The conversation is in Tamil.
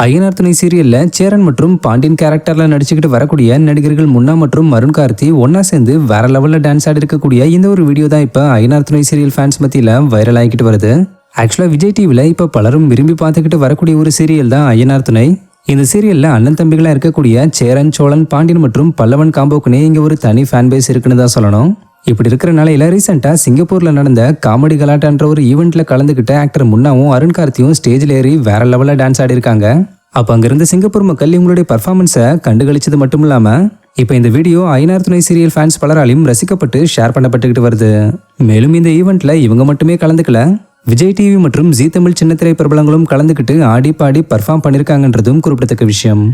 ஐயனார் துணை சீரியல்ல சேரன் மற்றும் பாண்டியன் கேரக்டர்ல நடிச்சுக்கிட்டு வரக்கூடிய நடிகர்கள் முன்னா மற்றும் அருண் கார்த்தி ஒன்னா சேர்ந்து வேற லெவல்ல டான்ஸ் ஆடி இருக்கக்கூடிய இந்த ஒரு வீடியோ தான் இப்ப ஐயனார் துணை சீரியல் ஃபேன்ஸ் மத்தியில வைரல் ஆகிக்கிட்டு வருது. ஆக்சுவலா விஜய் டிவில இப்ப பலரும் விரும்பி பார்த்துக்கிட்டு வரக்கூடிய ஒரு சீரியல் தான் ஐயனார் துணை. இந்த சீரியல்ல அண்ணன் தம்பிகளா இருக்கக்கூடிய சேரன், சோழன், பாண்டியன் மற்றும் பல்லவன் காம்போக்குனே இங்க ஒரு தனி ஃபேன் பேஸ் இருக்குன்னு தான் சொல்லணும். இப்படி இருக்கிற நிலையில ரீசெண்டா சிங்கப்பூர்ல நடந்த காமெடி கலாட்டான்ற ஒரு ஈவெண்ட்ல கலந்துகிட்ட ஆக்டர் முன்னாவும் அருண் கார்த்தியும் ஸ்டேஜ்ல ஏறி வேற லெவல்ல டான்ஸ் ஆடி இருக்காங்க. அப்ப அங்கிருந்த சிங்கப்பூர் மக்கள் இவங்களுடைய பர்ஃபார்மன்ஸை கண்டுகளிச்சது மட்டும் இல்லாம இப்ப இந்த வீடியோ ஐயனார் துணை சீரியல் ஃபேன்ஸ் பலராலையும் ரசிக்கப்பட்டு ஷேர் பண்ணப்பட்டுக்கிட்டு வருது. மேலும் இந்த ஈவெண்ட்ல இவங்க மட்டுமே கலந்துக்கல, விஜய் டிவி மற்றும் ஜீ தமிழ் சின்னத்திரை பிரபலங்களும் கலந்துக்கிட்டு ஆடி பாடி பர்ஃபார்ம் பண்ணிருக்காங்கன்றதும் குறிப்பிடத்தக்க விஷயம்.